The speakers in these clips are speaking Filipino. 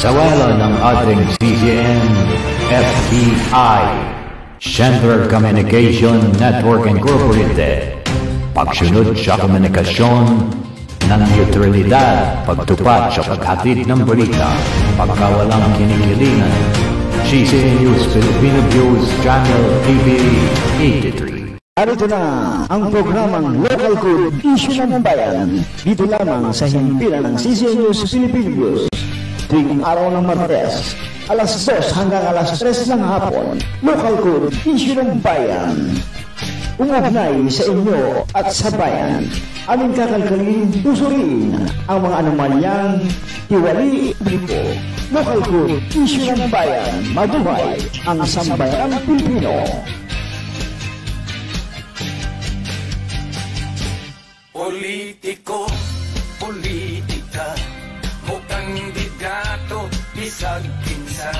Sa wala ng ating CCN, FBI, Central Communication Network Incorporated, pagsunod sa komunikasyon ng neutralidad, pagtupad sa paghatid ng balita, pagkawalang kinikilingan, CCN News Filipino News Channel TV 83. Narito na ang programang Local Good Issue ng Bayan. Dito lamang sa himpilan ng CCN News Filipino News. Tuwing araw ng Martes, alas 2 hanggang alas 3 ng hapon. Local Good Issue ng Bayan. Umugnay sa inyo at sa bayan. Aming kakalkalin, tusurin ang mga anomalyang hiwali dito. Local Good Issue ng Bayan. Mabuhay ang sambayanang Pilipino. Politiko, politika, mukhang bigato, bisag kinsa.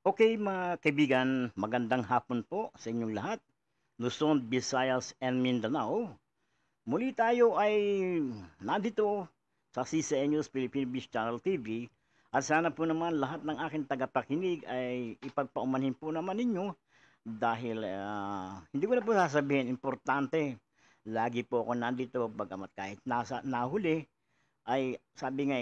Okay mga kaibigan, magandang hapon po sa inyong lahat. Luzon, Visayas, and Mindanao. Muli tayo ay nandito sa CCN News Philippine Beach Channel TV at sana po naman lahat ng aking tagapakinig ay ipagpaumanhin po naman ninyo dahil hindi ko na po sasabihin, importante. Lagi po ako nandito bagamat kahit nahuli ay sabi nga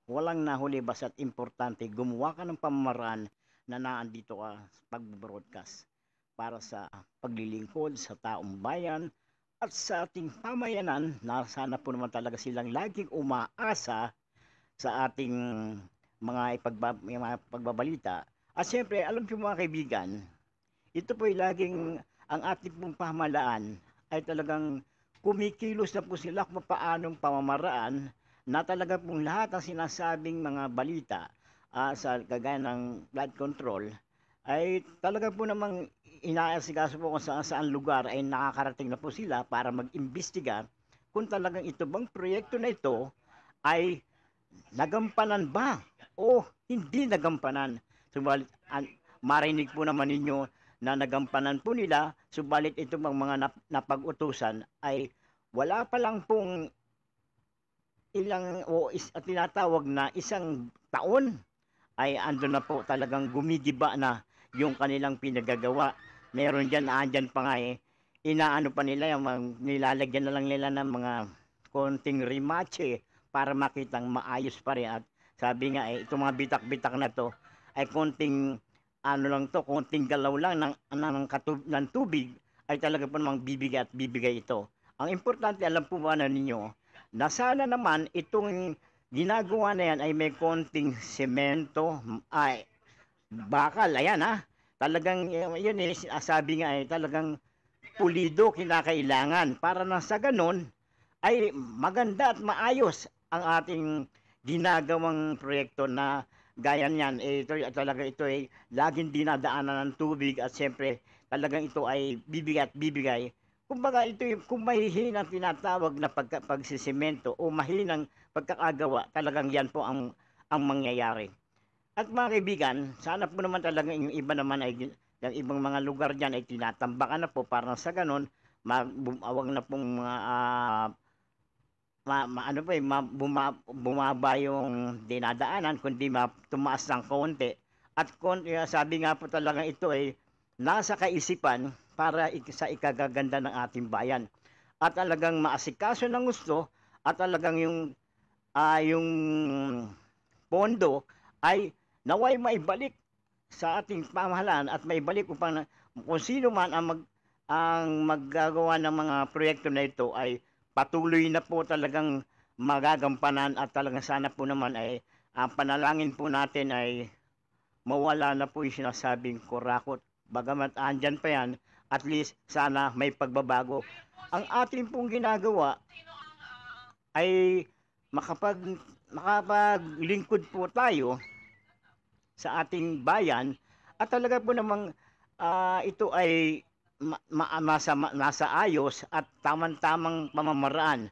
walang nahuli basta't importante gumawa ka ng pamamaraan na naandito ka sa pag-broadcast para sa paglilingkod sa taong bayan at sa ating pamayanan na sana po naman talaga silang laging umaasa sa ating mga pagbabalita. At siyempre, alam po mga kaibigan, ito po ay laging ang ating pong pamahalaan ay talagang kumikilos na po sila kung paanong pamamaraan na talaga pong lahat ng sinasabing mga balita sa kagaya ng blood control ay talaga po namang inaasikaso po kung saan lugar ay nakakarating na po sila para mag-imbestiga kung talagang ito bang proyekto na ito ay nagampanan ba o hindi nagampanan. Subalit, marinig po naman ninyo na nagampanan po nila, subalit ito bang mga napag-utusan ay wala pa lang pong ilang tinatawag na isang taon ay ando na po talagang gumigiba na yung kanilang pinagagawa. Meron dyan, andyan pa nga inaano pa nila, yung nilalagyan na lang nila ng mga konting rematche para makitang maayos pa rin. At sabi nga itong mga bitak-bitak na to ay konting konting galaw lang ng tubig ay talaga po namang bibigay at bibigay ito. Ang importante, alam po ba na ninyo, na sana naman itong ginagawa na yan ay may konting semento, ay bakal, ayan talagang yun sabi nga talagang pulido kinakailangan para na sa ganun ay maganda at maayos ang ating ginagawang proyekto na gaya niyan. Ito ay laging dinadaanan ng tubig at siyempre talagang ito ay bibigay at bibigay. Kumbaga ito kung mahihinang tinatawag na pagsisemento o mahinang pagkakagawa, talagang yan po ang mangyayari. At mga kaibigan, sana po naman talaga yung iba naman ay yung ibang mga lugar dyan ay tinatambakan na po para sa ganon awag na pong bumaba yung dinadaanan kundi tumaas ng konti. At sabi nga po talaga ito ay nasa kaisipan para sa ikagaganda ng ating bayan. At talagang maasikaso ng gusto at talagang yung pondo ay naway maibalik sa ating pamahalaan at maibalik upang kung sino man ang maggagawa ng mga proyekto na ito ay patuloy na po talagang magagampanan at talagang sana po naman ay ang panalangin po natin ay mawala na po yung sinasabing kurakot. Bagamat andyan pa yan, at least sana may pagbabago. Ang ating pong ginagawa ay makapaglingkod po tayo sa ating bayan at talaga po namang ito ay nasa ayos at tamang-tamang pamamaraan.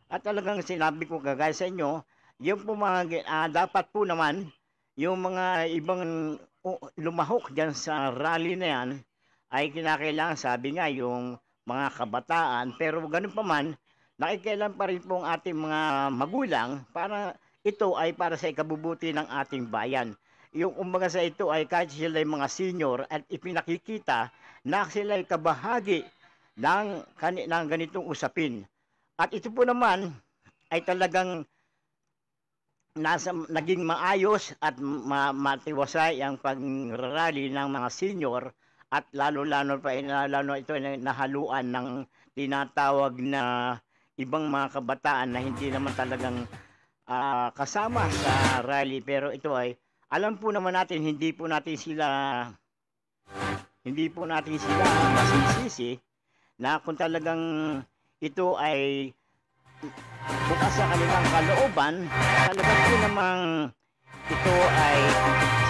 At talagang sinabi ko kagaya sa inyo, yung po mga dapat po naman yung mga ibang lumahok dyan sa rally na yan ay kinakailangan, sabi nga, yung mga kabataan. Pero ganun pa man, nakikialam pa rin po ang ating mga magulang para ito ay para sa ikabubuti ng ating bayan. Yung umbaga sa ito ay kahit sila ay mga senior at ipinakikita na sila ay kabahagi ng ganitong usapin. At ito po naman ay talagang naging maayos at matiwasay ang pagrarally ng mga senior at lalo ito ay nahaluan ng tinatawag na ibang mga kabataan na hindi naman talagang kasama sa rally, pero ito ay alam po naman natin hindi po natin sila masisisi na kung talagang ito ay bukas sa kanilang kalooban, talagang po namang ito ay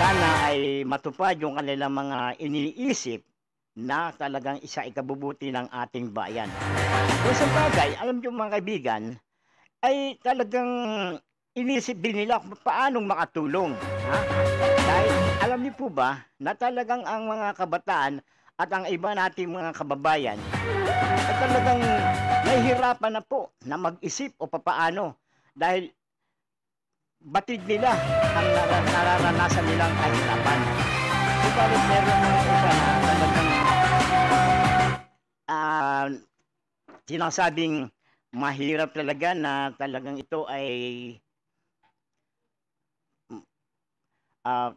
sana ay matupad yung kanilang mga iniisip na talagang ikabubuti ng ating bayan. Kung sa bagay, alam nyo mga kaibigan, ay talagang inisip din nila kung paanong makatulong. Ha? Dahil alam niyo po ba na talagang ang mga kabataan at ang iba nating mga kababayan ay talagang nahihirapan na po na mag-isip o papaano dahil batid nila ang nararanasan nilang kahirapan. Subalit meron mga isa na talagang sinasabing mahirap talaga na talagang ito ay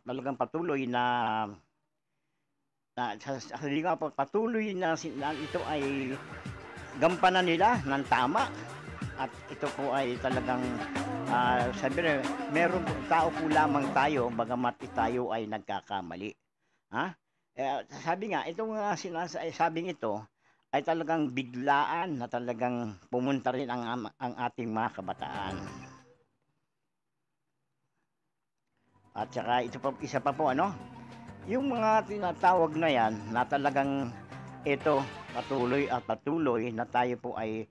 talagang patuloy na patuloy na ito ay gampanan nila ng tama. At ito po ay talagang sabi rin, meron tao po lamang tayo bagamat tayo ay nagkakamali. Ha? Sabi nga, itong sinasabing ito ay talagang biglaan na talagang pumunta rin ang ating mga kabataan. At saka ito pa, isa pa po yung mga tinatawag na yan na talagang ito patuloy na tayo po ay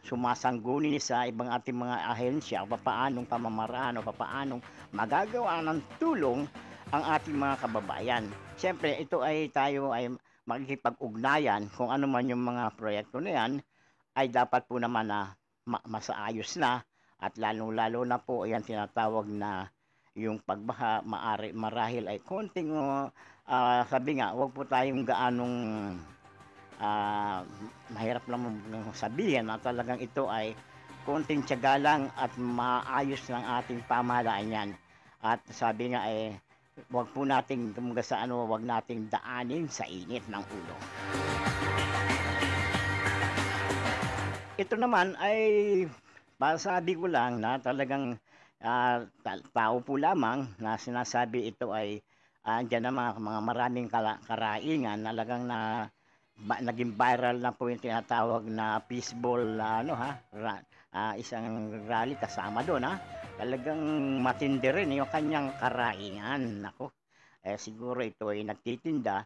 sumasangguni sa ibang ating mga ahensya papaanong pamamaraan o papaanong magagawa ng tulong ang ating mga kababayan. Siyempre ito ay tayo ay makikipag-ugnayan kung ano man yung mga proyekto na yan ay dapat po naman na masaayos na. At lalo na po yan tinatawag na yung pagbaha marahil ay konting sabi nga, wag po tayong gaanong mahirap lang sabihin na talagang ito ay konting tiyaga lang at maayos ng ating pamahalaan yan. At sabi nga wag po nating wag nating daanin sa init ng ulo. Ito naman ay masabi ko lang na talagang tao po lamang na sinasabi ito ay andyan na mga maraming karaingan talagang naging viral na po yung tinatawag na peaceball isang rally kasama doon talagang matindi rin yung kanyang karaingan. Nako, siguro ito ay nagtitinda,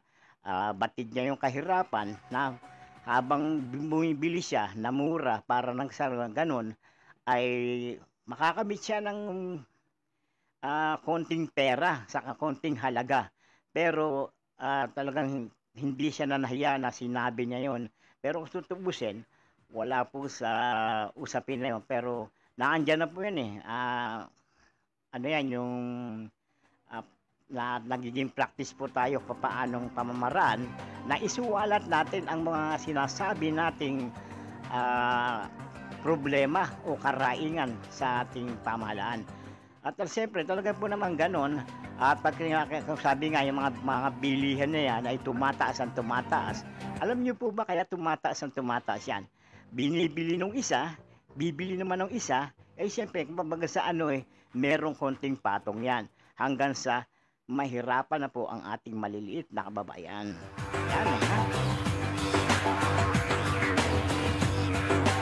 batid niya yung kahirapan na habang bumibili siya na mura para nang sa ganun ay makakamit siya ng konting pera sa konting halaga. Pero talagang hindi siya nahiya na sinabi niya yon. Pero kung tutubusin, wala po sa usapin na yun. Pero naandyan na po yan yung na nagiging practice po tayo paanong pamamaraan na isuwalat natin ang mga sinasabi nating problema o karaingan sa ating pamahalaan. At siyempre talaga po naman ganon. At pag sabi nga yung mga bilihan na yan ay tumataas. Alam niyo po ba kaya tumataas yan? Binibili nung isa, bibili naman ng isa, siyempre kumbaga sa merong konting patong yan. Hanggang sa mahirapan na po ang ating maliliit na kababayan. Yan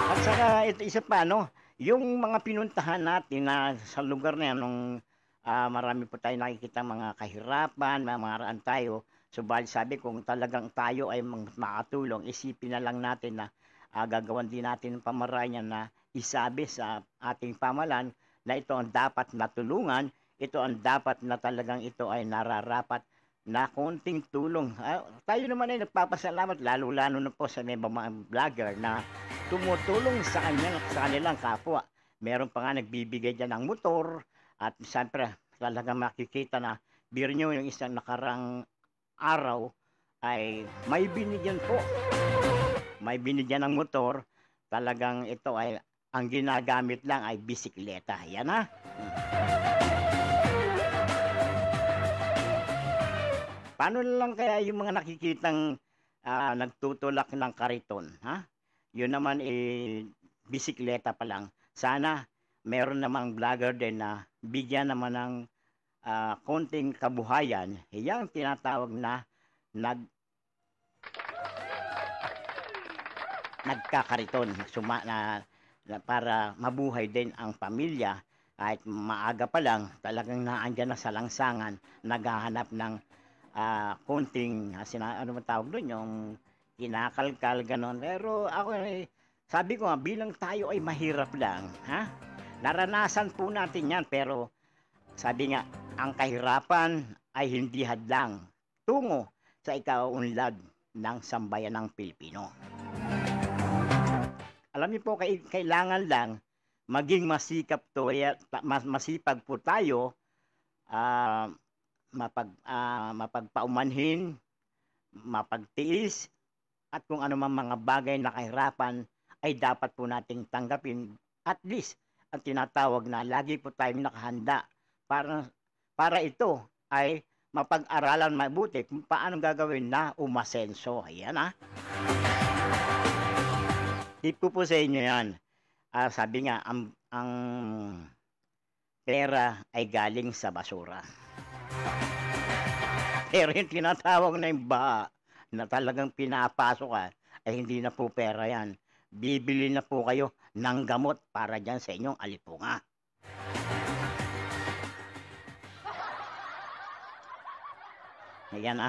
At saka ito isa pa yung mga pinuntahan natin na sa lugar na yan nung marami po tayo nakikita mga kahirapan, maraan tayo. Subalit sabi kung talagang tayo ay makatulong, isipin na lang natin na gagawan din natin ng pamaraan na isabi sa ating pamahalaan na ito ang dapat natulungan. ito ang dapat na talagang ito ay nararapat na konting tulong. Tayo naman ay nagpapasalamat, lalo-lalo na po sa mga vlogger na tumutulong sa kanilang kapwa. Meron pa nga nagbibigay dyan ng motor at siyempre talagang makikita na biro nyo yung isang nakarang araw ay may binigyan po. May binigyan ng motor, talagang ito ay ang ginagamit lang ay bisikleta. Yan ha. Paano lang kaya yung mga nakikitang nagtutulak ng kariton, ha? Yun naman bisikleta pa lang. Sana meron namang vlogger din na bigyan naman ng konting kabuhayan. Yang tinatawag na nagkakariton para mabuhay din ang pamilya. Kahit maaga pa lang, talagang naandyan na sa langsangan, naghahanap ng konting, ano matawag doon, yung kinakalkal, ganon. Pero ako, sabi ko nga, bilang tayo ay mahirap lang, ha? Naranasan po natin yan, pero sabi nga, ang kahirapan ay hindi hadlang tungo sa ikaunlad ng sambayan ng Pilipino. Alam niyo po, kailangan lang maging masipag po tayo, mapagpaumanhin, mapagtiis, at kung ano mang mga bagay na kahirapan ay dapat po nating tanggapin. At least, ang tinatawag na lagi po tayong nakahanda para ito ay mapag-aralan mabuti kung paano gagawin na umasenso. Ayan ha. Tip ko po sa inyo yan. Sabi nga, ang pera ay galing sa basura. Pero yung tinatawag na yung baha na talagang pinapasok ay hindi na po pera yan. Bibili na po kayo ng gamot para dyan sa inyong alipunga. Ayan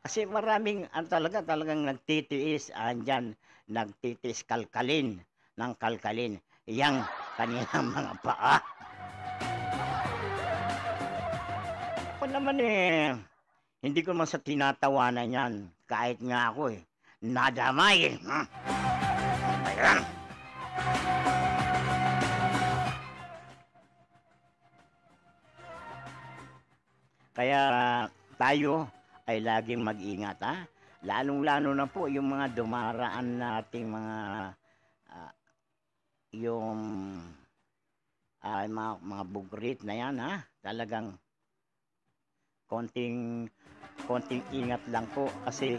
Kasi maraming talagang nagtitiis andyan, nagtitiis kalkalin ng kalkalin. Yang kanilang mga paa. Ako naman hindi ko naman sa tinatawanan yan. Kahit nga ako nadamay Ayan. Kaya tayo ay laging mag-ingat Lalong-lalo na po yung mga dumaraan nating mga mga bugrit na yan Talagang konting ingat lang po kasi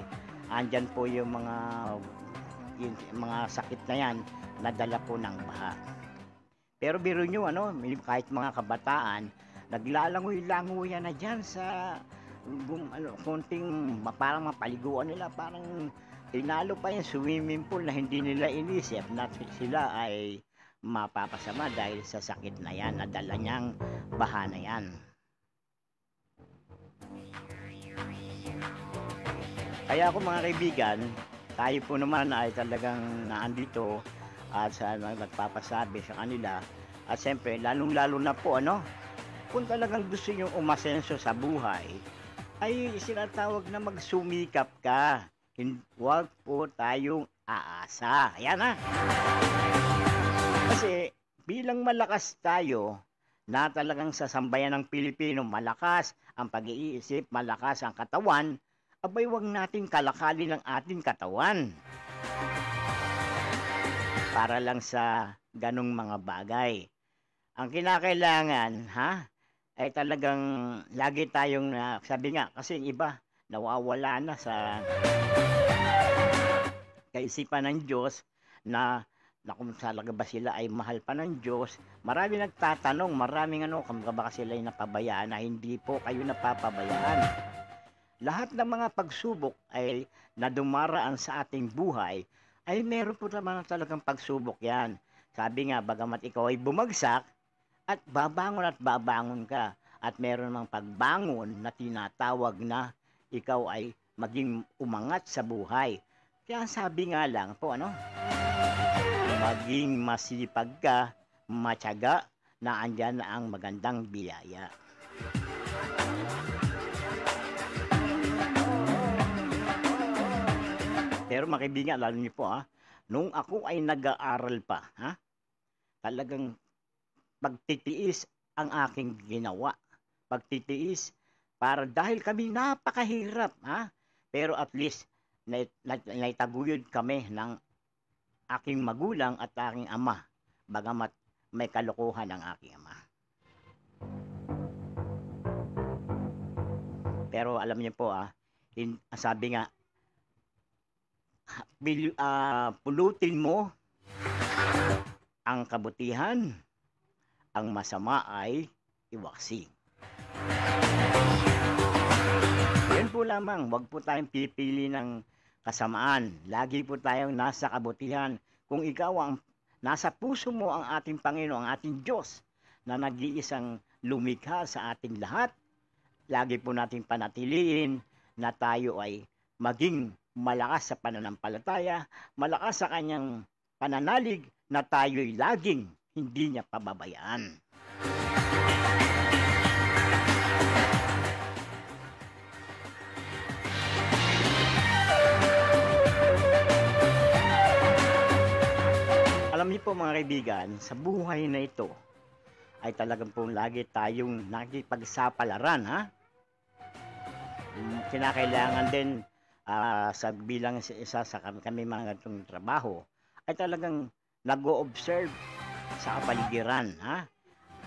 andyan po yung mga sakit na yan na dala po ng baha. Pero biro nyo kahit mga kabataan naglalangoy-langoy na dyan sa konting parang mapaliguan nila, parang tinalo pa yung swimming pool na hindi nila inisip na sila ay mapapasama dahil sa sakit na yan na dala niyang baha na yan. Kaya ako mga kaibigan, tayo po naman ay talagang naandito at nagpapasabi sa kanila. At siyempre, lalong-lalo na po, kung talagang gusto nyo umasenso sa buhay, ay sinatawag na magsumikap ka. Huwag po tayong aasa. Ayan Kasi bilang malakas tayo, na talagang sa sambayan ng Pilipino, malakas ang pag-iisip, malakas ang katawan, abay wag nating kalakalin ang ating katawan. Para lang sa ganong mga bagay. Ang kinakailangan, ay talagang lagi tayong, sabi nga, kasi iba, nawawala na sa kaisipan ng Diyos na kung talaga ba sila ay mahal pa ng Diyos. Marami nagtatanong, maraming kung baka sila ay napabayaan na hindi po kayo napapabayaan. Lahat ng mga pagsubok ay na dumaraan sa ating buhay ay meron po naman talagang pagsubok yan. Sabi nga, bagamat ikaw ay bumagsak at babangon ka at meron namang pagbangon na tinatawag na ikaw ay maging umangat sa buhay. Kaya sabi nga lang po, maging masipag ka, matyaga, na andyan na ang magandang biyaya. Pero mga kaibigan, alam niyo po nung ako ay nag-aaral pa, talagang pagtitiis ang aking ginawa. Pagtitiis para dahil kami napakahirap, pero at least naitaguyod kami ng aking magulang at aking ama, bagamat may kalokohan ang aking ama. Pero alam niyo po, sabi nga, pulutin mo ang kabutihan, ang masama ay iwaksi. Yan po lamang, wag po tayong pipili ng kasamaan. Lagi po tayong nasa kabutihan. Kung ikaw ang nasa puso mo ang ating Panginoon, ang ating Diyos, na nag-iisang lumikha sa ating lahat, lagi po nating panatiliin na tayo ay maging malakas sa pananampalataya, malakas sa kanyang pananalig, na tayo'y laging hindi niya pababayaan. Alam niyo po mga kaibigan, sa buhay na ito ay talagang po lagi tayong nakipagsapalaran, kinakailangan din sa bilang isa sa kami mga ganitong trabaho ay talagang nag-o-observe sa kapaligiran.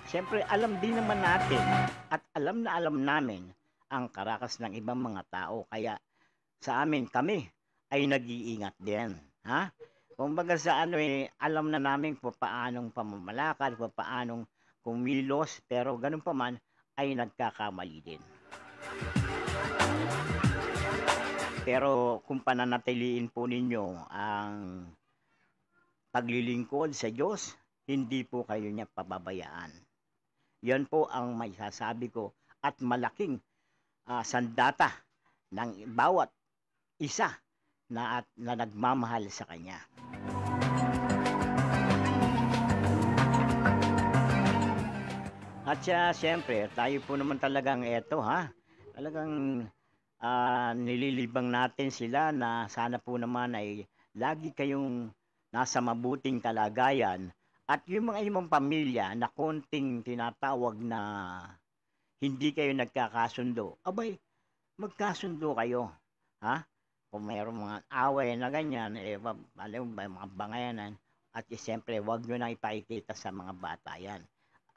Siyempre alam din naman natin at alam na alam namin ang karakas ng ibang mga tao, kaya sa amin kami ay nag-iingat din. Kumbaga sa alam na namin paanong pamamalakad, paanong kumilos, pero ganun pa man ay nagkakamali din. Pero kung pananatiliin po ninyo ang paglilingkod sa Diyos, hindi po kayo niya pababayaan. Yan po ang may sasabi ko at malaking sandata ng bawat isa na nagmamahal sa Kanya. At siyempre, tayo po naman talagang talagang nililibang natin sila na sana po naman ay lagi kayong nasa mabuting kalagayan, at yung mga imong pamilya na konting tinatawag na hindi kayo nagkakasundo, abay, magkasundo kayo. Kung mayroong mga away na ganyan, mga bangayanan, at siyempre, huwag nyo na ipakikita sa mga bata yan.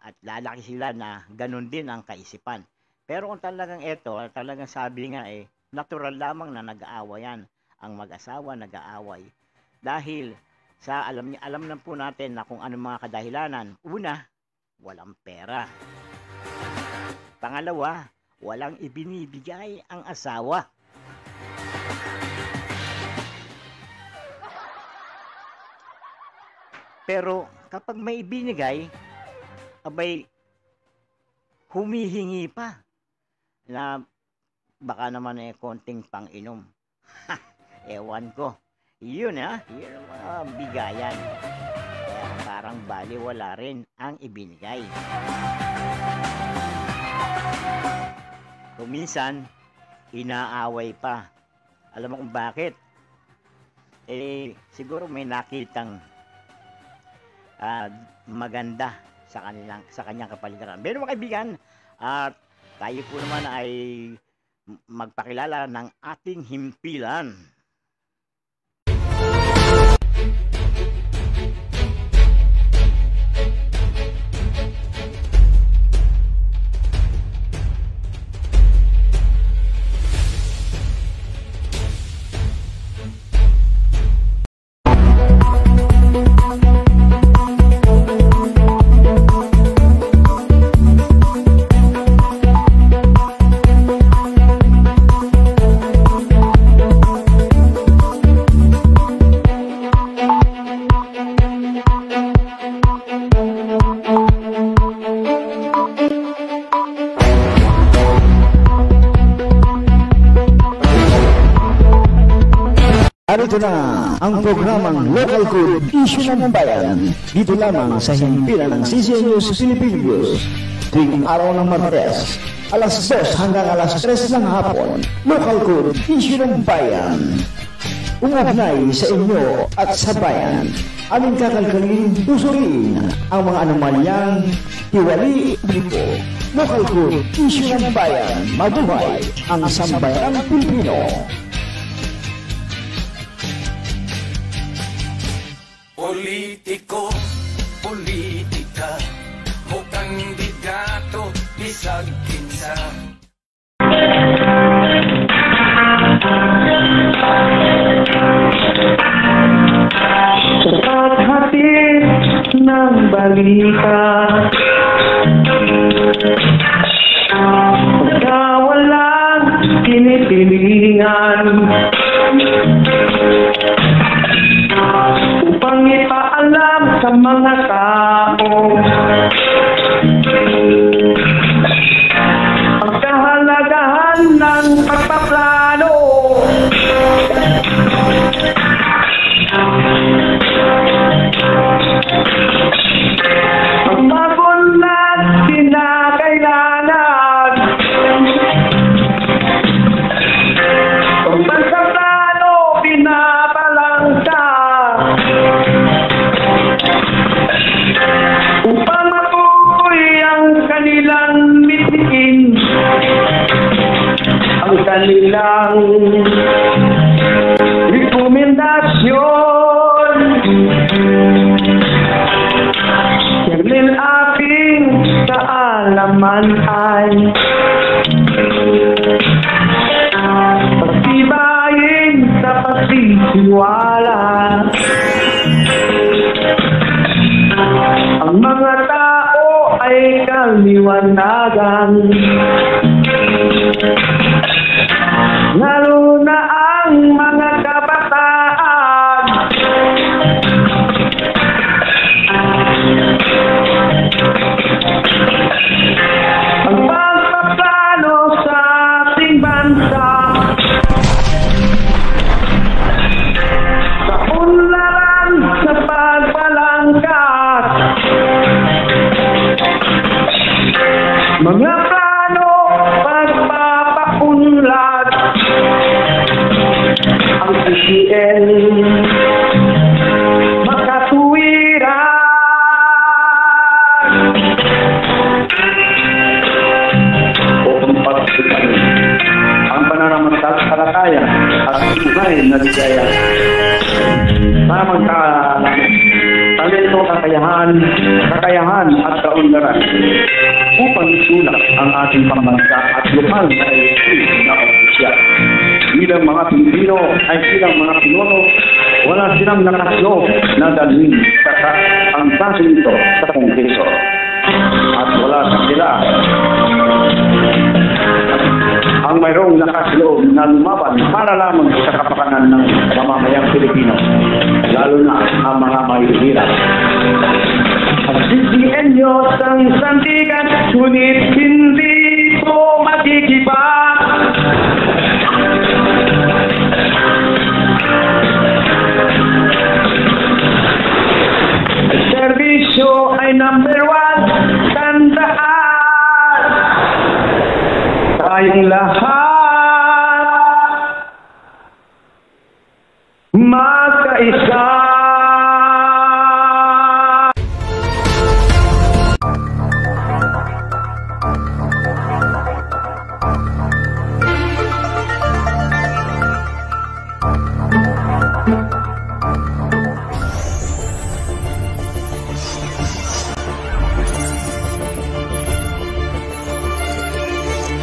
At lalaki sila na ganun din ang kaisipan. Pero kung talagang talagang sabi nga natural lamang na nag-aawayan ang mag-asawa, nag-aaway. Dahil alam na po natin na kung anong mga kadahilanan. Una, walang pera. Pangalawa, walang ibinibigay ang asawa. Pero kapag may ibinigay, abay, humihingi pa na baka naman konting pang-inom. Ewan ko. Yun yun ang mga bigayan. Kaya parang baliwala rin ang ibinigay. Kung minsan, inaaway pa. Alam mo kung bakit? Siguro may nakitang maganda sa kanyang kapaligiran. Pero mga kaibigan, tayo po naman ay magpakilala ng ating himpilan. Narito na ang programang Local Code Issue ng Bayan. Dito lamang sa himpilan ng CCN News Philippine News. Tuwing araw ng Martes, alas 2 hanggang alas 3 ng hapon. Local Code Issue ng Bayan. umugnay sa inyo at sa bayan. Aming kakalkalin, tusurin ang mga anomalyang tiwali publiko. Local good, issue ng bayan. Mabuhay ang sambayanang Pilipino. Politiko, politika, mukhang bigato, bisag kinsa. Sa paghatid ng balita, pagka walang kinikilingan, upang ipaalam sa mga tao ang kahalagahan ng pagpaplano. Ang magunat kinakailangan, ang pagpaplano pinabalangka, upang mabuhay ang kanilang mithiin, ang kanilang rekomendasyon. Dahil aking kaalaman ay pagtibayin sa pagtitiwala. Ang mga tao ay kaliwanagan, lalo na ang mga kabataan. Ang pagpaplano sa ating bansa, sa unlaran sa pagbalangkas, mga plano pagpapaunlad, ang CCN makatuwiran. Ang pananampalataya at tunay na ligaya sa talento, kakayahan at kaunlaran upang isulak ang ating pambansa at lokal na eleksyon na opisyal. Bilang mga Pilipino ay silang mga pinuno, wala silang nakaslo na dalhin ang kaso nito sa Kongreso. At wala sa sila ang mayroong lakas loob na lumaban para lamang sa kapakanan ng mamamayang Pilipino, lalo na ang mga mahihirap. Ang CCN nyo sang sandigan, ngunit hindi ito magigiba. Ang serbisyo ay number 1, tandaan. Tayong lahat magkaisa.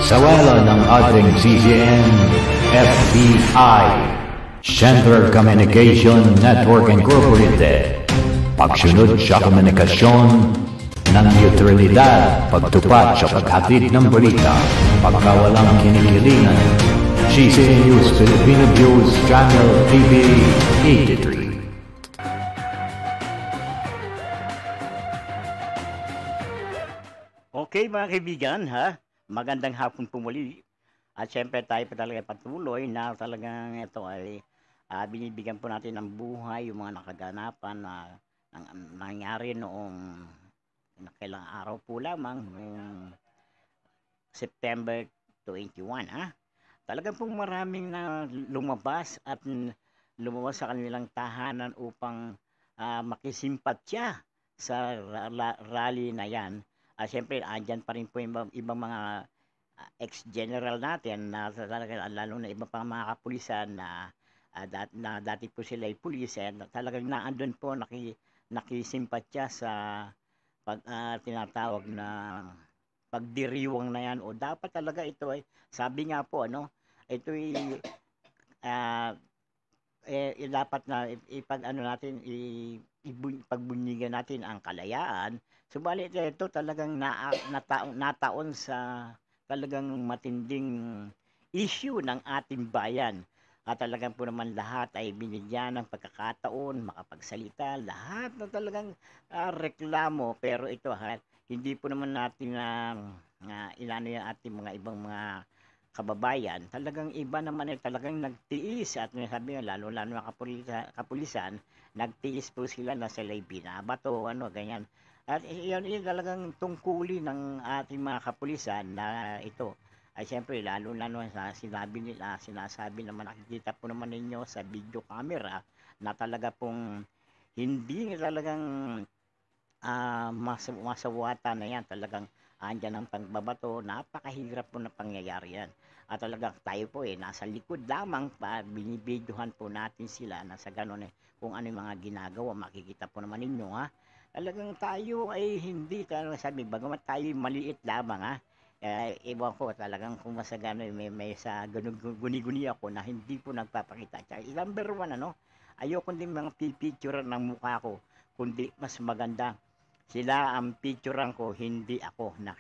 Sa wala ng ating CCN, FBI, Central Communication Network Incorporated, pagsunod sa komunikasyon ng neutralidad, pagtupad sa paghatid ng balita, pagkawalang kinikilingan, CCN News Filipino News Channel TV 83. Okay mga kaibigan, magandang hapon po muli. At syempre tayo pa talaga patuloy na talagang ito ay binibigyan po natin ng buhay yung mga nakaganapan na nangyari noong kailang araw po lamang, noong September 21. Talagang po maraming na lumabas at lumabas sa kanilang tahanan upang makisimpatya sa rally na yan. Siyempre, andyan pa rin po yung ibang mga ex-general natin na talaga, lalo na iba pang mga kapulisan na dati po sila ay pulis, talagang naandun po nakisimpatya sa tinatawag na pagdiriwang na yan, o dapat talaga ito ay, sabi nga po, ito ay dapat na natin, pagbunyigan natin ang kalayaan. Subalit ito talagang nataon sa talagang matinding issue ng ating bayan. At talagang po naman lahat ay binigyan ng pagkakataon, makapagsalita, lahat na talagang reklamo. Pero ito hindi po naman natin ilano yung ating mga ibang mga kababayan. Talagang iba naman talagang nagtiis, at sabi nga, lalo ng kapulisan, nagtiis po sila na sila'y binabato, ganyan. At yun talagang tungkulin ng ating mga kapulisan na ito. Ay siyempre, lalo sa sinasabi naman, nakikita po naman ninyo sa video camera na talaga pong hindi talagang masawata na yan. Talagang andyan ang pagbabato, napakahirap po na pangyayari yan. At talagang tayo po nasa likod lamang pa, binibidyohan po natin sila na sa ganon kung ano yung mga ginagawa, makikita po naman ninyo Talagang tayo ay hindi talaga sabi, bagamat tayo maliit lamang iwan ko talagang kung masagano may sa guni-guni ako na hindi po nagpapakita. Tsaka number one, ayoko din mga pipicturean ng mukha ko, kundi mas maganda sila ang picturean ko, hindi ako na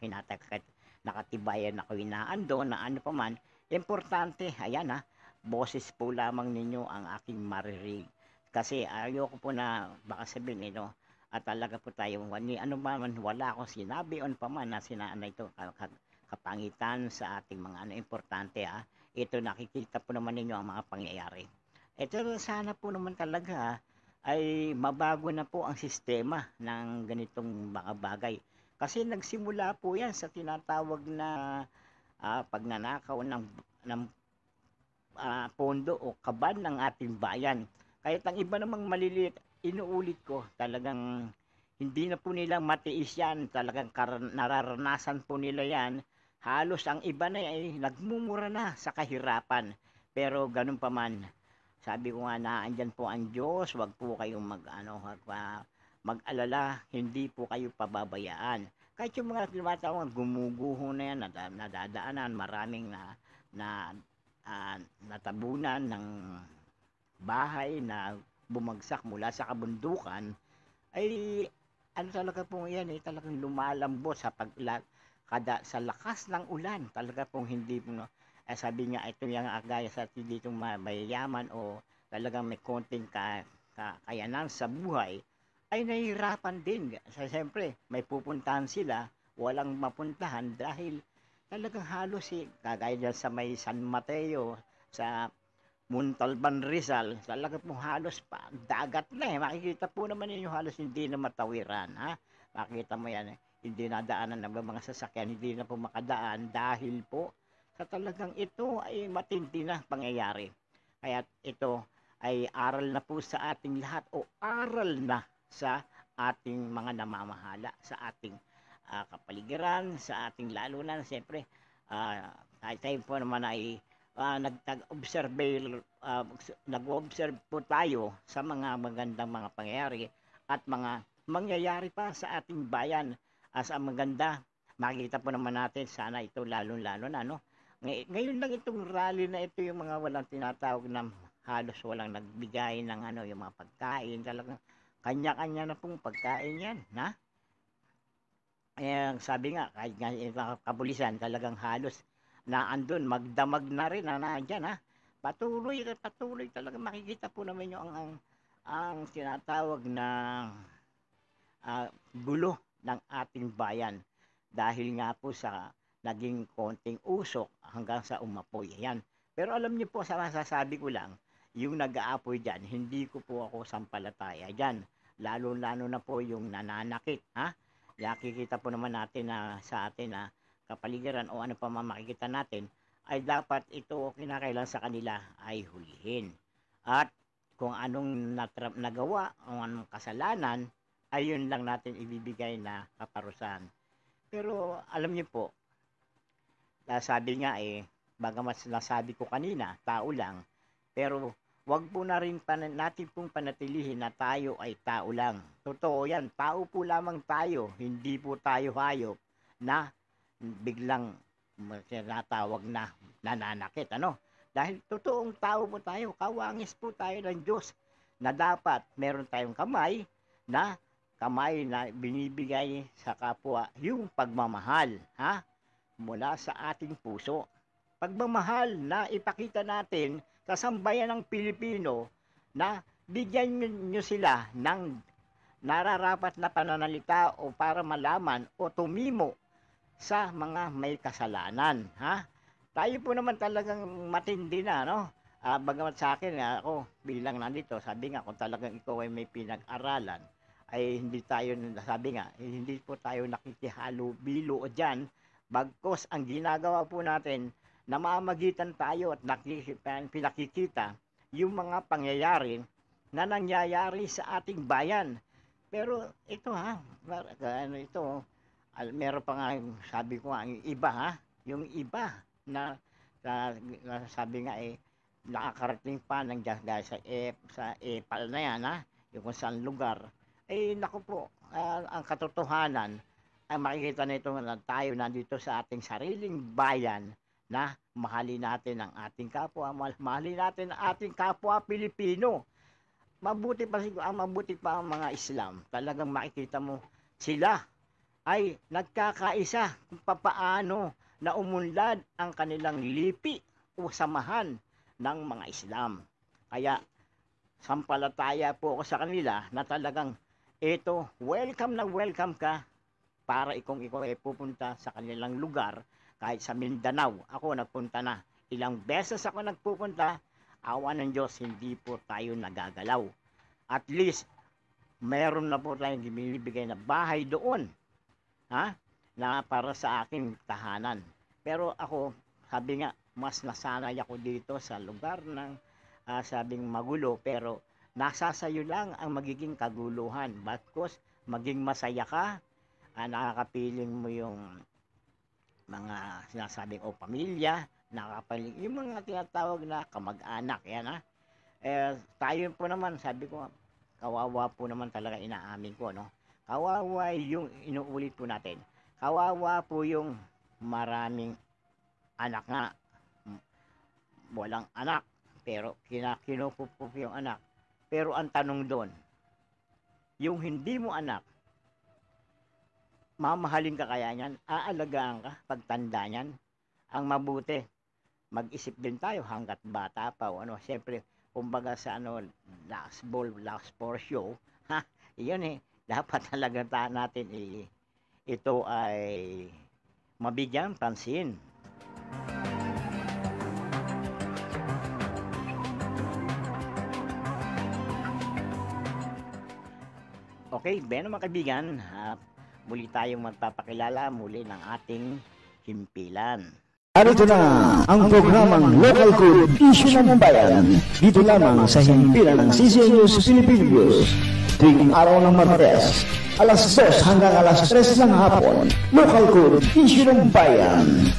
nakatibayan ako inaando na ano pa man. Importante, ayan boses po lamang ninyo ang aking maririg. Kasi ayoko po na baka sabihin at talaga po tayo ano man wala akong sinabi on pa man na ito kapangitan sa ating mga importante Ito nakikita po naman ninyo ang mga pangyayari. Ito sana po naman talaga ay mabago na po ang sistema ng ganitong mga bagay. Kasi nagsimula po yan sa tinatawag na pagnanakaw ng pondo o kaban ng ating bayan. Kahit ang iba namang maliliit, inuulit ko, talagang hindi na po nila matiis yan. Talagang nararanasan po nila yan. Halos ang iba na ay nagmumura na sa kahirapan. Pero ganun pa man, sabi ko nga na andyan po ang Diyos, wag po kayong mag-alala, hindi po kayo pababayaan. Kahit yung mga tumatawag, gumuguho na yan, nadadaanan, maraming natabunan ng bahay na bumagsak mula sa kabundukan, ay ano talaga po yan, talagang lumalambot sa lakas ng ulan. Talaga pong hindi po, sabi nga ito yung gaya sa dito mayayaman o talagang may konting kakayanan sa buhay, ay nahihirapan din. Siyempre, may pupuntahan sila, walang mapuntahan dahil talagang halos kagaya dyan sa may San Mateo, sa Montalban, Rizal, talaga pong halos pa dagat na makikita po naman ninyo halos hindi na matawiran makikita mo yan hindi nadaanan ng mga sasakyan, hindi na po makadaan dahil po sa talagang ito ay matindi na pangyayari. Kaya ito ay aral na po sa ating lahat o aral na sa ating mga namamahala, sa ating kapaligiran, sa ating lalo na siyempre tayo po naman ay nag-observe po tayo sa mga magandang mga pangyayari at mga mangyayari pa sa ating bayan. Sa maganda, makikita po naman natin sana ito lalo-lalo na ngayon lang itong rally na ito, yung mga walang tinatawag na halos walang nagbigay ng yung mga pagkain, talagang kanya-kanya na pong pagkain yan sabi nga kahit nga kapulisan talagang halos na andun, magdamag na rin nandyan patuloy talaga makikita po naman yung ang tinatawag na gulo ng ating bayan dahil nga po sa naging konting usok hanggang sa umapoy yan. Pero alam niyo po, sa masasabi ko lang, yung nag-aapoy dyan, hindi ko po ako sampalataya dyan. Lalo-lalo na po yung nananakit. Nakikita po naman natin na sa atin kapaligiran o ano pa makikita natin, ay dapat ito kinakailangan sa kanila ay hulihin. At kung anong nagawa, o anong kasalanan, ay yun lang natin ibibigay na kaparusahan. Pero alam niyo po, sabi nga bagamat nasabi ko kanina, tao lang, pero wag po na rin natin pong panatilihin na tayo ay tao lang. Totoo yan, tao po lamang tayo, hindi po tayo hayop na biglang tinatawag na nananakit. Dahil totoong tao po tayo, kawangis po tayo ng Diyos na dapat meron tayong kamay na binibigay sa kapwa yung pagmamahal mula sa ating puso. Pagmamahal na ipakita natin sa sambayan ng Pilipino na bigyan nyo sila ng nararapat na pananalita o para malaman o tumimo sa mga may kasalanan. Tayo po naman talagang matindi na, bagamat sa akin, ako bilang nandito, sabi nga, kung talagang ikaw ay may pinag-aralan, ay hindi tayo, sabi nga, hindi po tayo nakikihalo-bilo o dyan, bagkos ang ginagawa po natin, namamagitan tayo at pinakikita yung mga pangyayari na nangyayari sa ating bayan. Pero ito meron pa nga, sabi ko nga, yung iba na sabi nga nakakarating pa ng sa EPAL na yan, yung kung saan lugar. Naku po, ang katotohanan, ay makikita nito na tayo nandito sa ating sariling bayan na mahalin natin ang ating kapwa, mahalin natin ang ating kapwa Pilipino. Mabuti pa ang mga Islam. Talagang makikita mo sila ay nagkakaisa kung papaano na umunlad ang kanilang lipi o samahan ng mga Islam. Kaya sampalataya po ako sa kanila na talagang welcome na welcome ka para ikaw ay pupunta sa kanilang lugar. Kahit sa Mindanao, ako nagpunta na. Ilang beses ako nagpupunta, awa ng Diyos, hindi po tayo nagagalaw. At least, meron na po tayong binibigay na bahay doon. Na para sa aking tahanan. Pero ako, sabi nga, mas nasanay ako dito sa lugar ng sabing magulo, pero nasasayo lang ang magiging kaguluhan. Bakos maging masaya ka, nakakapiling mo yung mga sinasabing pamilya, nakakapiling yung mga tinatawag na kamag-anak. Yan tayo po naman, sabi ko, kawawa po naman talaga inaamin ko, Kawawa yung inuulit po natin. Kawawa po yung maraming anak nga. Walang anak, pero kinupupup yung anak. Pero ang tanong doon, yung hindi mo anak, mamahalin ka kaya niyan? Aalagaan ka pagtanda niyan? Ang mabuti, mag-isip din tayo hanggat bata pa. Siyempre, kumbaga sa last ball show, iyon dapat talaga natin ito ay mabigyan pansin. Okay, mga kaibigan, muli tayong magpapakilala muli ng ating himpilan. Narito na ang programang Local Code Issue ng Bayan. Dito lamang sa himpilan ng CCNews Philippine News. Tuwing araw ng Martes, alas 2 hanggang alas 3 ng hapon. Local Code Issue ng Bayan.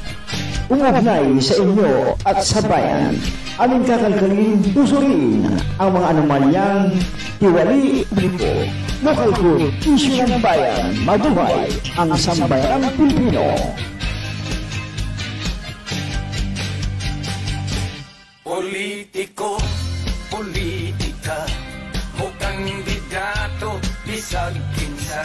Umugnay sa inyo at sa bayan. Aming kakalkalin, tusurin ang mga anomalyang tiwali lipo. Local Code Issue ng Bayan. Mabuhay ang sambayanang Pilipino. Politiko, politika, o kandidato, bisag kinsa.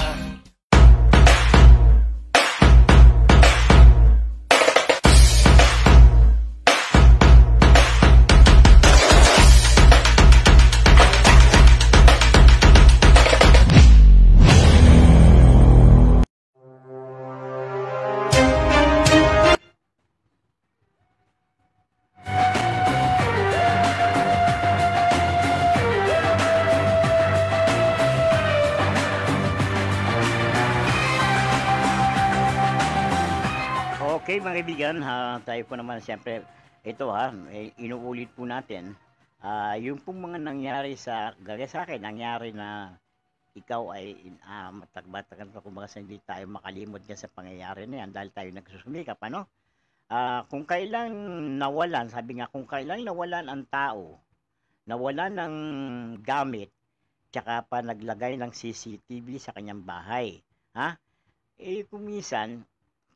Okay mga kaibigan, tayo po naman siyempre ito inuulit po natin Yung pong mga nangyari gaya sa akin, nangyari na ikaw ay matagbatagan pa kumbaga sa hindi tayo makalimot yan sa pangyayari na yan dahil tayo nagsusumikap, ano? Kung kailan nawalan, sabi nga, kung kailan nawalan ang tao, nawalan ng gamit, tsaka pa naglagay ng CCTV sa kanyang bahay, ha? Kung minsan,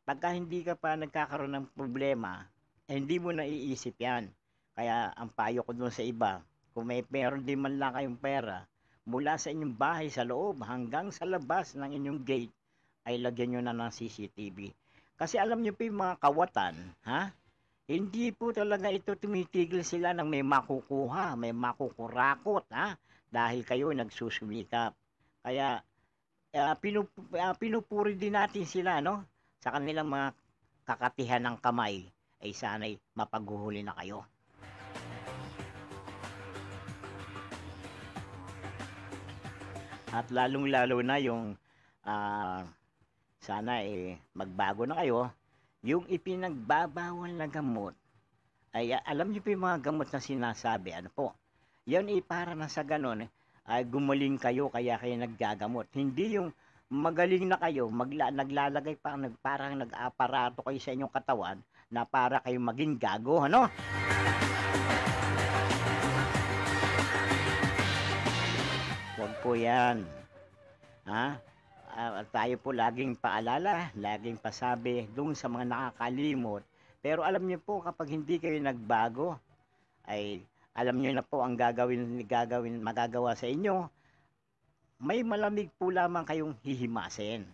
pagka hindi ka pa nagkakaroon ng problema, hindi mo naiisip yan. Kaya ang payo ko doon sa iba, kung meron din man lang kayong pera, mula sa inyong bahay sa loob hanggang sa labas ng inyong gate, ay lagyan nyo na ng CCTV. Kasi alam nyo po yung mga kawatan, ha? Hindi po talaga ito tumitigil sila ng may makukuha, may makukurakot, ha? Dahil kayo nagsusumikap. Kaya pinupuri din natin sila, no? Sa kanilang mga kakatihan ng kamay, ay sana'y mapaghuhuli na kayo. At lalong-lalo na yung sana magbago na kayo. Yung ipinagbabawal na gamot, ay alam niyo po yung mga gamot na sinasabi, ano po? Yan para na sa ganun, ay gumaling kayo kaya kayo naggagamot. Hindi yung magaling na kayo, naglalagay parang nag-aparato kayo sa inyong katawan na para kayo maging gago, ano? Huwag po yan. Tayo po laging paalala, laging pasabi doon sa mga nakakalimot. Pero alam niyo po, kapag hindi kayo nagbago, ay alam niyo na po ang magagawa sa inyo. May malamig po lamang kayong hihimasin.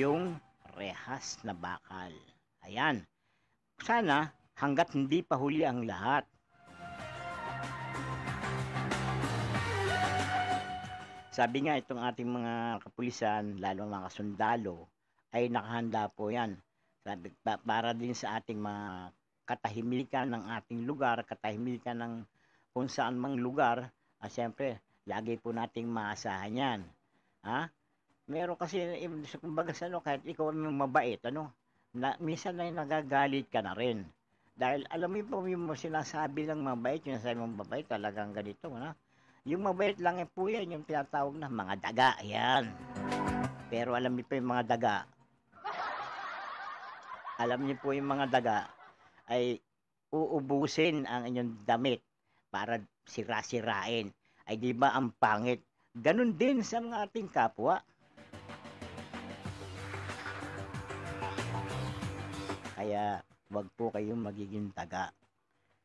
Yung rehas na bakal. Ayan. Sana hanggat hindi pa huli ang lahat. Sabi nga itong ating mga kapulisan, lalo mga sundalo, ay nakahanda po yan. Sabi, para din sa ating mga katahimikan ng ating lugar, katahimikan ng kung saan mang lugar, siyempre, lagi po nating maasahan yan. Meron kasi, kumbaga sa kahit ikaw ay mabait, minsan ay nagagalit ka na rin. Dahil alam mo po yung sinasabi ng mabait, yung sinasabi mong mabait, talagang ganito, Yung mabait lang po yan, yung tinatawag na mga daga, yan. Pero alam niyo po yung mga daga, ay uubusin ang inyong damit para sira-sirain. Ay di ba ang pangit? Ganun din sa mga ating kapwa. Kaya wag po kayong magiging daga.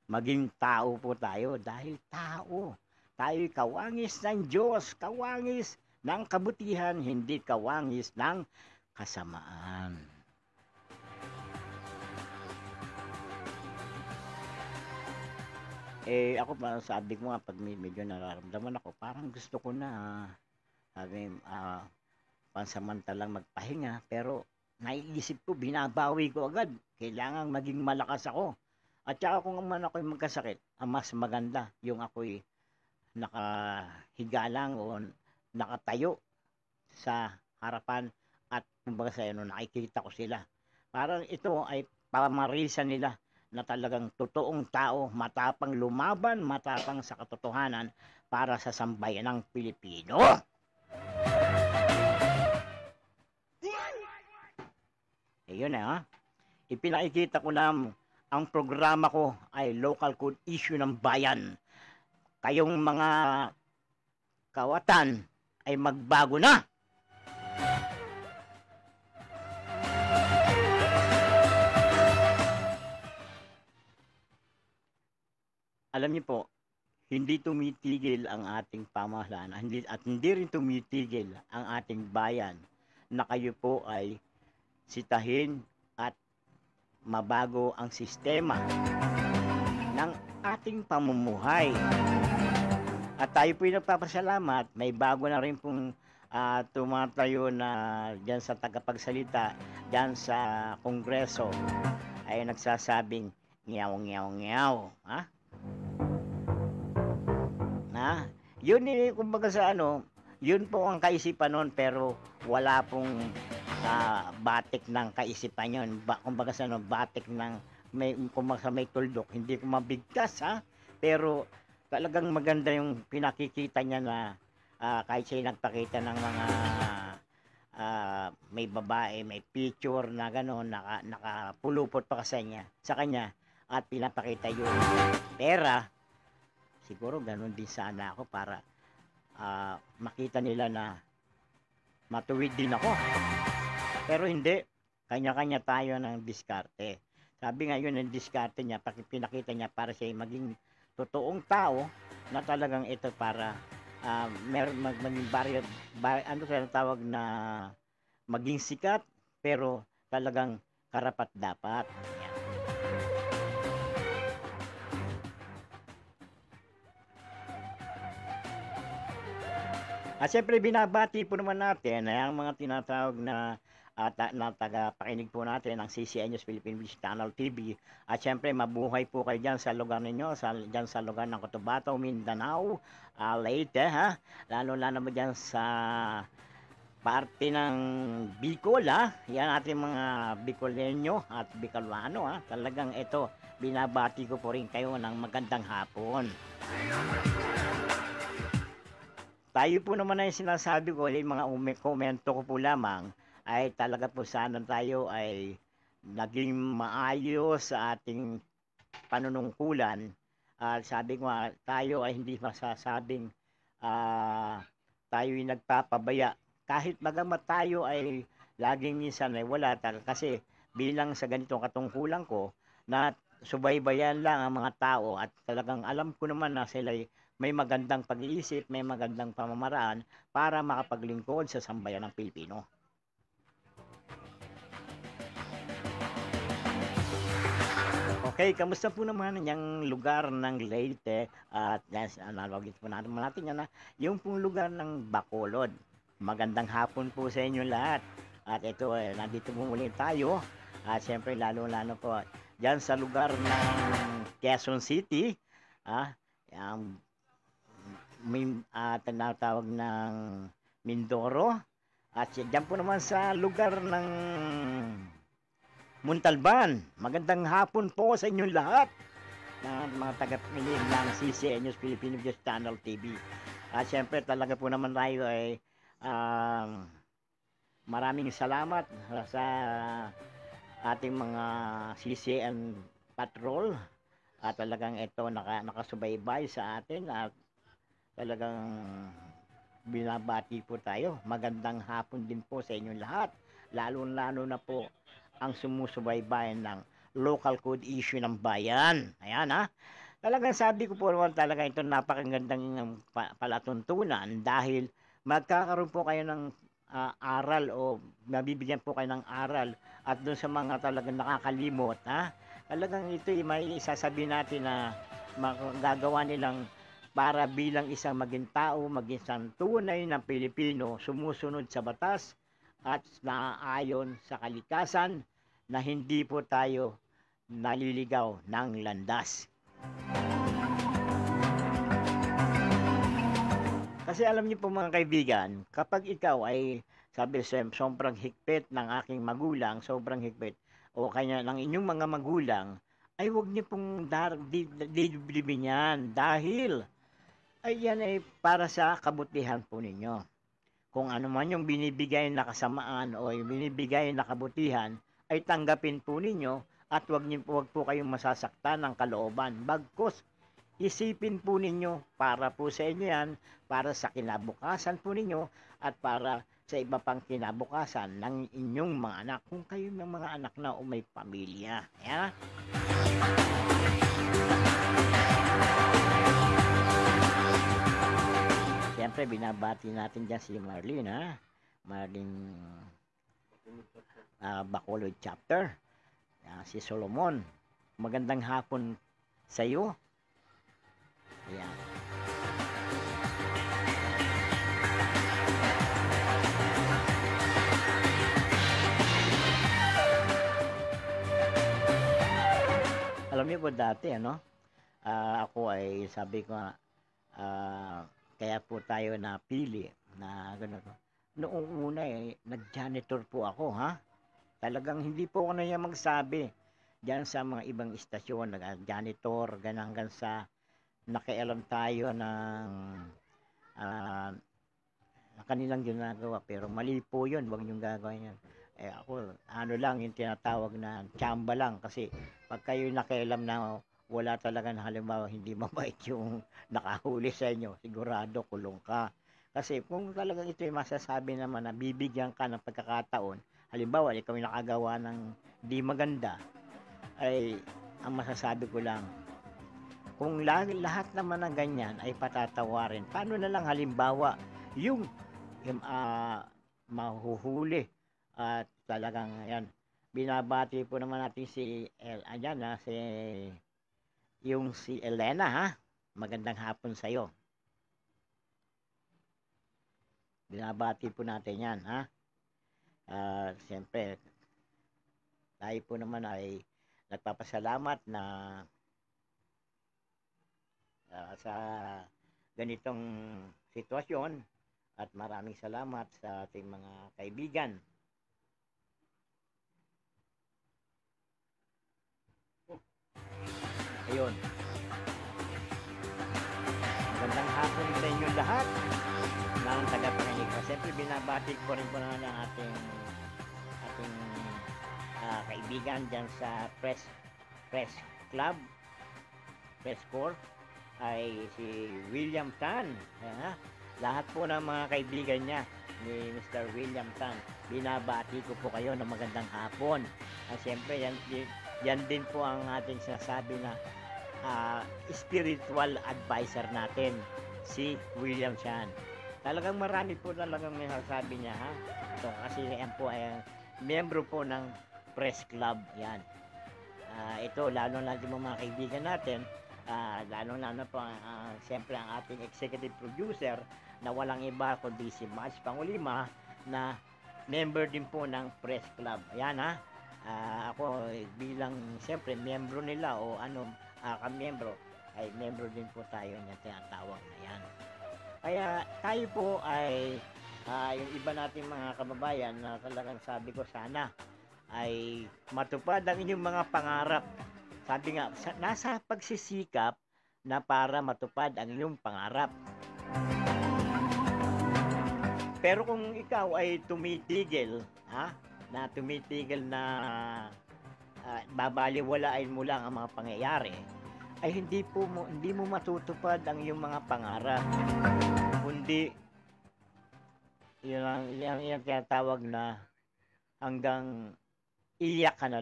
Maging tao po tayo dahil tao. Tayo'y kawangis ng Diyos, kawangis ng kabutihan, hindi kawangis ng kasamaan. Ako pa, sabi ko nga, pag medyo nararamdaman ako, parang gusto ko na, pansamantalang magpahinga, pero naiisip ko, binabawi ko agad. Kailangan maging malakas ako. At saka kung man ako'y magkasakit, mas maganda yung ako'y nakahiga lang o nakatayo sa harapan at kumbaga sa nakikita ko sila. Parang ito ay pamarisan nila na talagang totoong tao, matapang lumaban, matapang sa katotohanan para sa sambayan ng Pilipino. Ayun ipinakikita ko na ang programa ko ay Local Code Issue ng Bayan. Kayong mga kawatan ay magbago na. Alam niyo po, hindi tumitigil ang ating pamahalaan at hindi rin tumitigil ang ating bayan na kayo po ay sitahin at mabago ang sistema ng ating pamumuhay. At tayo po yung nagpapasalamat, may bago na rin pong tumatayo na dyan sa tagapagsalita, dyan sa Kongreso, ay nagsasabing, ngiyaw, ngiyaw, ngiyaw. Yun kumbaga sa yun po ang kaisipan nun, pero wala pong batik ng kaisipan yun. Kumbaga sa batik ng may tuldok, hindi ko mabigkas ha. Pero talagang maganda yung pinakikita niya na kahit siya nagpakita ng mga may babae, may picture na gano'n, nakapulupot pa sa kanya at pinapakita yung pera. Siguro gano'n din sana ako para makita nila na matuwid din ako. Pero hindi, kanya-kanya tayo ng diskarte. Sabi nga yun, ang diskarte niya, pinakita niya para siya maging totoong tao na talagang ito para maging ano kaya tawag na maging sikat pero talagang karapat dapat. Yan. At syempre binabati po naman natin ang mga tinatawag na tagapakinig po natin ng CCN News Philippine News Channel TV. At syempre mabuhay po kayo dyan sa lugar ninyo, dyan sa lugar ng Cotabato, Mindanao, Leyte ha. Lalo mo dyan sa parte ng Bicol ha. Yan ating mga Bicoleño at Bicolano ha. Talagang ito, binabati ko po rin kayo ng magandang hapon. Tayo po naman ay sinasabi ko, yung mga komento ko po lamang, ay talaga po sana tayo ay naging maayos sa ating panunungkulan. Sabi ko nga, tayo ay hindi masasabing tayo ay nagpapabaya. Kahit bagamat tayo ay laging minsan ay wala talaga. Kasi bilang sa ganitong katungkulan ko, na subaybayan lang ang mga tao at talagang alam ko naman na sila may magandang pag-iisip, may magandang pamamaraan para makapaglingkod sa sambayan ng Pilipino. Okay, kamusta po naman yung lugar ng Leyte at nalawagin po natin yan na yung pong lugar ng Bacolod. Magandang hapon po sa inyo lahat. At ito, nandito po muli tayo. At siyempre, lalo-lalo po dyan sa lugar ng Quezon City. Tinatawag ng Mindoro. At dyan po naman sa lugar ng Montalban. Magandang hapon po sa inyong lahat ng mga tagapakinig ng CCN News Philippine News Channel TV. At siyempre talaga po naman tayo ay maraming salamat sa ating mga CCN patrol at talagang ito nakasubaybay sa atin at talagang binabati po tayo. Magandang hapon din po sa inyong lahat, lalo na po ang sumusubaybay ng local code issue ng bayan. Ayan ha. Talagang sabi ko po naman talaga ito napakagandang palatuntunan dahil magkakaroon po kayo ng aral o mabibigyan po kayo ng aral at doon sa mga talagang nakakalimot ha. Talagang ito may isasabihin natin na magagawa nilang para bilang isang maging tao, maging isang tunay na Pilipino, sumusunod sa batas at naaayon sa kalikasan na hindi po tayo naliligaw ng landas. Kasi alam niyo po mga kaibigan, kapag ikaw ay sabi sobrang higpit ng aking magulang, sobrang higpit o kanya ng inyong mga magulang, ay huwag niyo pong didiblibin yan dahil ay yan ay para sa kabutihan po ninyo. Kung ano man yung binibigay na kasamaan o yung binibigay na kabutihan, ay tanggapin po ninyo at wag po kayong masasaktan ng kalooban. Bagkus, isipin po ninyo para po sa inyo yan, para sa kinabukasan po ninyo at para sa iba pang kinabukasan ng inyong mga anak. Kung kayo ng mga anak na o may pamilya. Yan. Siyempre, binabati natin dyan si Marlene, ha? Marlene Bacolod Chapter. Si Solomon. Magandang hapon sa iyo. Ayan. Alam niyo po dati, ako ay sabi ko kaya po tayo napili na gano'n. Noong una nag-janitor po ako, ha? Talagang hindi po ako na magsabi. dyan sa mga ibang istasyon, janitor, ganang hanggang sa nakialam tayo ng kanilang ginagawa. Pero mali po yun, huwag niyong gagawin yan. Ako, ano lang, yung tinatawag na tsamba lang. Kasi pag kayo nakialam na wala talaga na halimbawa hindi mabait yung nakahuli sa inyo, sigurado kulong ka. Kasi kung talagang ito yung masasabi naman na bibigyan ka ng pagkakataon, halimbawa ikaw yung nakagawa ng di maganda, ay ang masasabi ko lang, kung lahat naman ng ganyan ay patatawarin, paano na lang halimbawa yung mahuhuli at talagang yan, binabati po naman natin si si Elena, ha? Magandang hapon sa iyo. Binabati po natin yan, ha? Siyempre, tayo po naman ay nagpapasalamat na sa ganitong sitwasyon at maraming salamat sa ating mga kaibigan. Ayun. Magandang hapon sa inyo lahat ng tagapakinig. Siyempre, binabati ko rin po naman ang ating kaibigan dyan sa Press Club, Press Corps, ay si William Tan. Lahat po ng mga kaibigan niya ni Mr. William Tan, binabati ko po kayo ng magandang hapon. Siyempre, yan din po ang ating sinasabi na spiritual advisor natin, si William Tan. Talagang marami po talagang may sasabi niya, ha? So, kasi yan po ay miyembro po ng Press Club, yan. Ito, lalo na din mga kaibigan natin, lalo na po, siyempre ang ating executive producer na walang iba kundi si March Pangulima na member din po ng Press Club. Ayan, ha? Ako bilang siyempre miyembro nila o kamiyembro, ay member din po tayo niya tinatawag na yan. Kaya tayo po ay yung iba nating mga kababayan na talagang sabi ko sana ay matupad ang inyong mga pangarap. Sabi nga, nasa pagsisikap na para matupad ang inyong pangarap. Pero kung ikaw ay tumitigil, na babaliwalain mo lang ang mga pangyayari, ay hindi mo matutupad ang iyong mga pangarap. Kundi yung tinatawag na hanggang iiyak ka na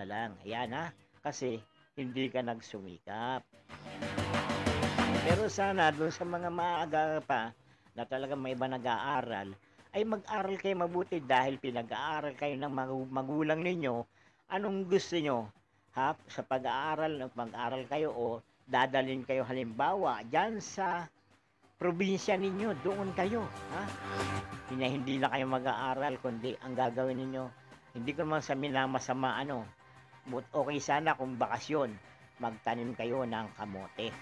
lang. Ayan, ha? Kasi hindi ka nagsumikap. Pero sana doon sa mga maaga pa na talagang may iba nag-aaral, ay mag-aral kayo mabuti dahil pinag-aaral kayo ng magulang ninyo. Anong gusto nyo? Sa pag-aaral, mag-aaral kayo o dadalhin kayo halimbawa dyan sa probinsya ninyo, doon kayo. Hindi na kayo mag-aaral, kundi ang gagawin ninyo, hindi ko naman sa minamasama, but okay sana kung bakasyon, magtanim kayo ng kamote.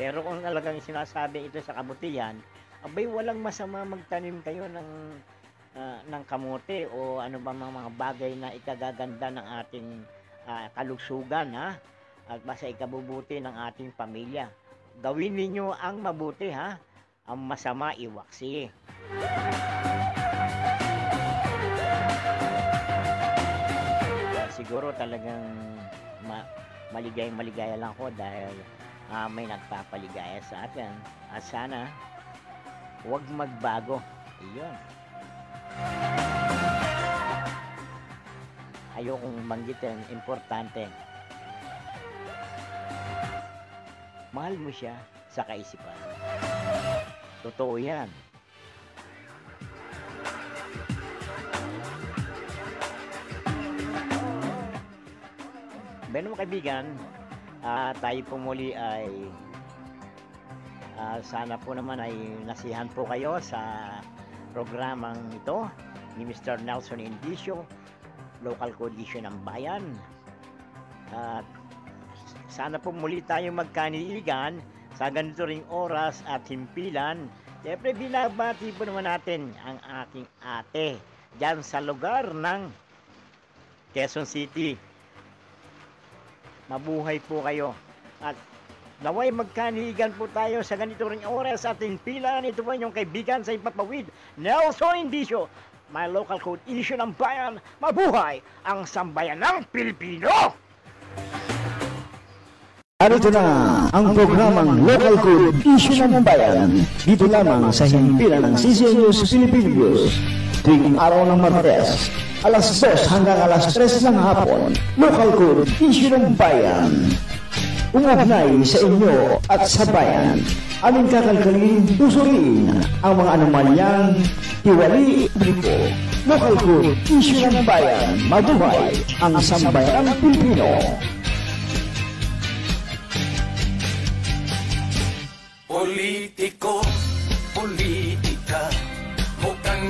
Pero kung talagang sinasabi ito sa kabutihan, abay walang masama magtanim kayo ng kamote o ano ba mga bagay na ikagaganda ng ating kalusugan, at basta ikabubuti ng ating pamilya. Gawin ninyo ang mabuti, ang masama iwaksi. Siguro talagang maligaya lang ako dahil may nagpapaligaya sa atin at sana huwag magbago. Iyon. Ayokong banggitin, importante. Mahal mo siya sa kaisipan. Totoo yan. Pero mga kaibigan, tayo po muli ay sana po naman ay nasihan po kayo sa programang ito ni Mr. Nelson Indicio, Local Code Issue ng Bayan. Sana po muli tayo magkaniligan sa ganito ring oras at himpilan. Siyempre binabati po naman natin ang aking ate dyan sa lugar ng Quezon City. Mabuhay po kayo. At naway magkanigan po tayo sa ganito ring oras sa ating pila. Ito po inyong kaibigan sa Ipapawid, Nelson Indicio. My local code, Issue ng Bayan. Mabuhay ang sambayanang Pilipino! Narito na ang programang Local Code Issue ng Bayan. Dito lamang sa himpilan ng CCN News Philippine News. Tuwing araw ng Martes, alas 2 hanggang alas 3 ng hapon. Local Code Issue ng Bayan. Umugnay sa inyo at sa bayan. Aming kakalkalin, tusurin ang mga anomalyang tiwali dito. Local Code Issue ng Bayan. Mabuhay ang sambayanang Pilipino. Politiko, politika, mukhang